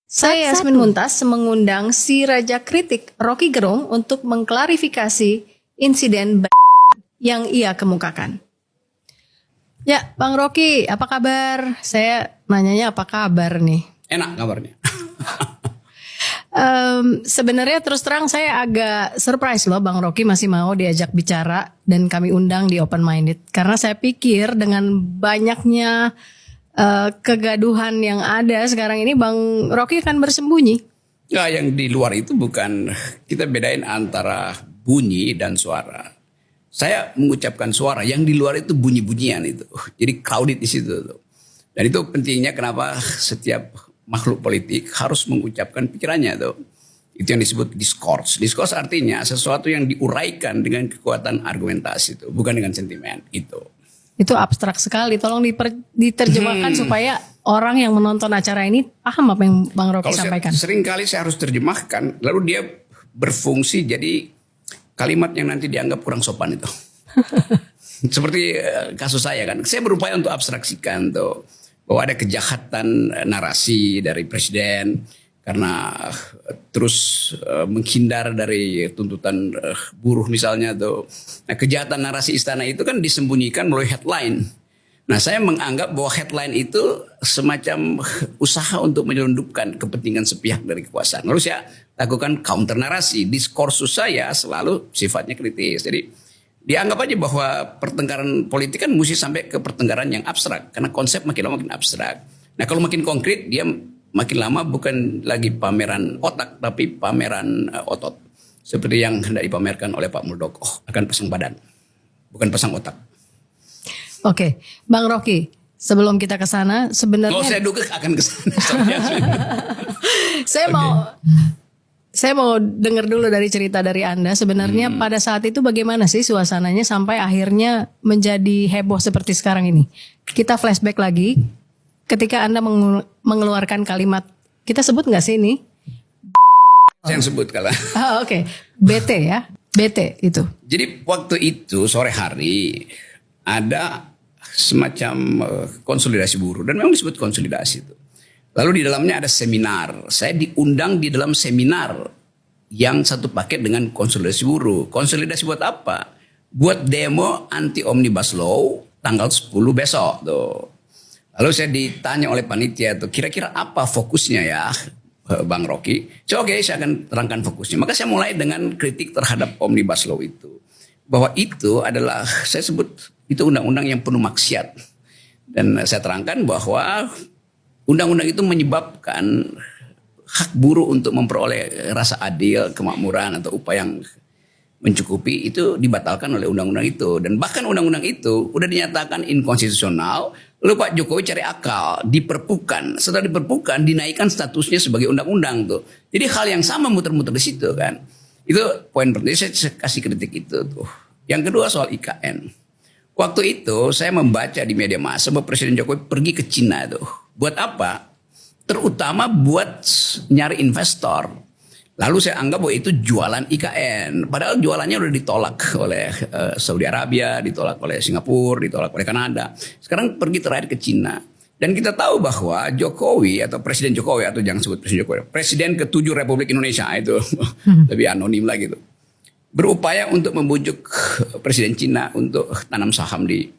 Saya Yasmin Muntas mengundang si Raja Kritik Rocky Gerung untuk mengklarifikasi insiden yang ia kemukakan. Ya, Bang Rocky, apa kabar? Saya nanyanya apa kabar nih? Enak kabarnya. Sebenarnya terus terang saya agak surprise loh Bang Rocky masih mau diajak bicara dan kami undang di Open Minded. Karena saya pikir dengan banyaknya kegaduhan yang ada sekarang ini Bang Rocky akan bersembunyi. Ya, yang di luar itu bukan, kita bedain antara bunyi dan suara. Saya mengucapkan suara, yang di luar itu bunyi-bunyian itu. Jadi crowded di situ tuh. Dan itu pentingnya kenapa setiap makhluk politik harus mengucapkan pikirannya tuh. Itu yang disebut discourse. Discourse artinya sesuatu yang diuraikan dengan kekuatan argumentasi itu, bukan dengan sentimen itu. Itu abstrak sekali, tolong diterjemahkan supaya orang yang menonton acara ini paham apa yang Bang Rocky sampaikan. Seringkali saya harus terjemahkan, lalu dia berfungsi jadi kalimat yang nanti dianggap kurang sopan itu. Seperti kasus saya kan, saya berupaya untuk abstraksikan tuh bahwa ada kejahatan narasi dari presiden karena terus menghindar dari tuntutan buruh misalnya tuh. Nah, kejahatan narasi istana itu kan disembunyikan melalui headline. Nah, saya menganggap bahwa headline itu semacam usaha untuk menyelundupkan kepentingan sepihak dari kekuasaan. Lalu saya lakukan counter narasi. Diskursus saya selalu sifatnya kritis. Jadi dianggap aja bahwa pertengkaran politik kan mesti sampai ke pertengkaran yang abstrak. Karena konsep makin lama makin abstrak. Nah, kalau makin konkret dia makin lama bukan lagi pameran otak tapi pameran otot. Seperti yang hendak dipamerkan oleh Pak Muldoko. Akan pasang badan. Bukan pasang otak. Oke, Bang Rocky, sebelum kita ke sana sebenarnya saya duga akan ke sana. Saya mau dengar dulu dari cerita dari Anda. Sebenarnya pada saat itu bagaimana sih suasananya sampai akhirnya menjadi heboh seperti sekarang ini? Kita flashback lagi ketika Anda mengeluarkan kalimat, kita sebut nggak sih ini? Saya yang sebut kalah. Oke. BT ya, BT itu. Jadi waktu itu sore hari ada semacam konsolidasi buruh dan memang disebut konsolidasi itu. Lalu di dalamnya ada seminar. Saya diundang di dalam seminar yang satu paket dengan konsolidasi buruh. Konsolidasi buat apa? Buat demo anti omnibus law tanggal 10 besok tuh. Lalu saya ditanya oleh panitia tuh, kira-kira apa fokusnya ya Bang Rocky? Oke, saya akan terangkan fokusnya. Maka saya mulai dengan kritik terhadap omnibus law itu. Bahwa itu adalah, saya sebut itu undang-undang yang penuh maksiat. Dan saya terangkan bahwa undang-undang itu menyebabkan hak buruh untuk memperoleh rasa adil, kemakmuran atau upah yang mencukupi itu dibatalkan oleh undang-undang itu. Dan bahkan undang-undang itu udah dinyatakan inkonstitusional. Lalu Pak Jokowi cari akal, diperpukan. Setelah diperpukan, dinaikkan statusnya sebagai undang-undang tuh. Jadi hal yang sama muter-muter di situ kan. Itu poin penting, saya kasih kritik itu tuh. Yang kedua soal IKN. Waktu itu saya membaca di media massa bahwa Presiden Jokowi pergi ke Cina tuh. Buat apa? Terutama buat nyari investor. Lalu saya anggap bahwa itu jualan IKN. Padahal jualannya udah ditolak oleh Saudi Arabia, ditolak oleh Singapura, ditolak oleh Kanada. Sekarang pergi terakhir ke Cina. Dan kita tahu bahwa Jokowi atau Presiden Jokowi atau jangan sebut Presiden Jokowi, Presiden ke-7 Republik Indonesia itu lebih anonim lagi tuh. Berupaya untuk membujuk Presiden Cina untuk tanam saham di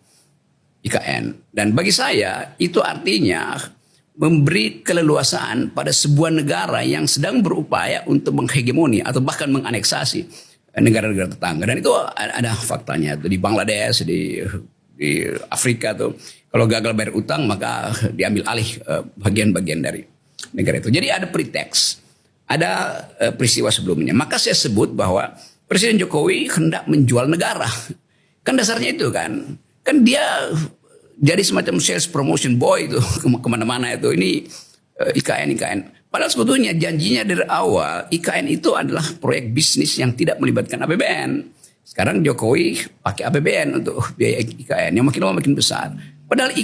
IKN. Dan bagi saya itu artinya memberi keleluasaan pada sebuah negara yang sedang berupaya untuk menghegemoni atau bahkan menganeksasi negara-negara tetangga. Dan itu ada faktanya tuh di Bangladesh, di Afrika tuh. Kalau gagal bayar utang maka diambil alih bagian-bagian dari negara itu. Jadi ada pretext, ada peristiwa sebelumnya. Maka saya sebut bahwa Presiden Jokowi hendak menjual negara. Kan dasarnya itu kan. Kan dia jadi semacam sales promotion boy itu kemana-mana itu. Ini IKN. Padahal sebetulnya janjinya dari awal IKN itu adalah proyek bisnis yang tidak melibatkan APBN. Sekarang Jokowi pakai APBN untuk biaya IKN yang makin lama makin besar. Padahal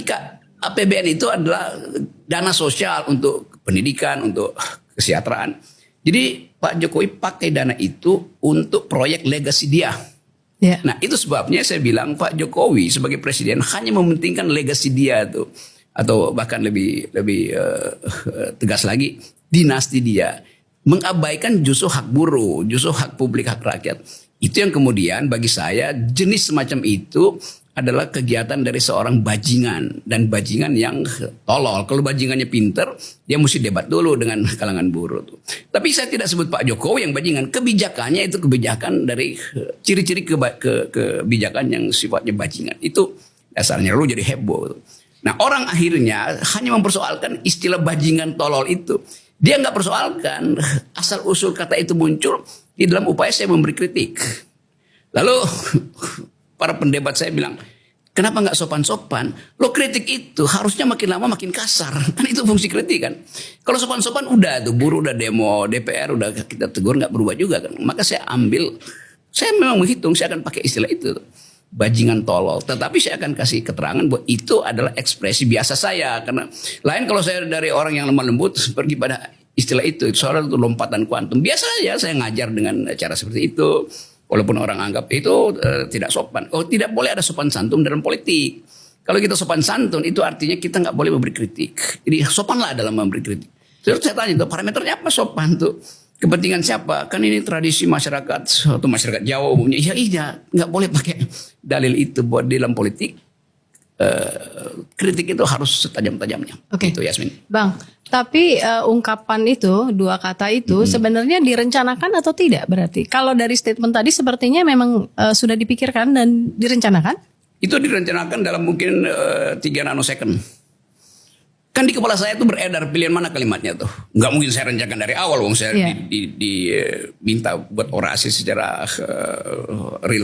APBN itu adalah dana sosial untuk pendidikan, untuk kesejahteraan. Jadi Pak Jokowi pakai dana itu untuk proyek legasi dia. Yeah. Nah itu sebabnya saya bilang Pak Jokowi sebagai presiden hanya mementingkan legasi dia tuh. Atau bahkan lebih tegas lagi, dinasti dia, mengabaikan justru hak buruh, justru hak publik, hak rakyat. Itu yang kemudian bagi saya jenis semacam itu adalah kegiatan dari seorang bajingan, dan bajingan yang tolol. Kalau bajingannya pinter, dia mesti debat dulu dengan kalangan buruh tuh. Tapi saya tidak sebut Pak Jokowi yang bajingan. Kebijakannya itu kebijakan dari ciri-ciri kebijakan yang sifatnya bajingan. Itu dasarnya, lalu jadi heboh tuh. Nah, orang akhirnya hanya mempersoalkan istilah bajingan tolol itu. Dia nggak persoalkan asal usul kata itu muncul di dalam upaya saya memberi kritik. Lalu para pendebat saya bilang, kenapa nggak sopan-sopan? Lo kritik itu harusnya makin lama makin kasar. Kan itu fungsi kritik kan. Kalau sopan-sopan udah tuh, buruh udah demo, DPR udah kita tegur nggak berubah juga kan. Maka saya memang menghitung saya akan pakai istilah itu. Bajingan tolol. Tetapi saya akan kasih keterangan bahwa itu adalah ekspresi biasa saya. Karena lain kalau saya dari orang yang lemah lembut pergi pada istilah itu. Soalnya itu lompatan kuantum. Biasa aja saya ngajar dengan cara seperti itu. Walaupun orang anggap itu tidak sopan. Oh, tidak boleh ada sopan santun dalam politik. Kalau kita sopan santun itu artinya kita nggak boleh memberi kritik. Jadi sopanlah dalam memberi kritik. Terus saya tanya tuh parameternya apa sopan tuh? Kepentingan siapa? Kan ini tradisi masyarakat atau masyarakat Jawa umumnya. Ya iya, nggak boleh pakai dalil itu buat dalam politik. Kritik itu harus setajam-tajamnya. Oke. Itu Yasmin. Bang, tapi ungkapan itu, dua kata itu sebenarnya direncanakan atau tidak berarti? Kalau dari statement tadi sepertinya memang sudah dipikirkan dan direncanakan? Itu direncanakan dalam mungkin 3 nanosecond. Kan di kepala saya itu beredar pilihan mana kalimatnya tuh. Nggak mungkin saya rencanakan dari awal. Saya diminta buat orasi secara real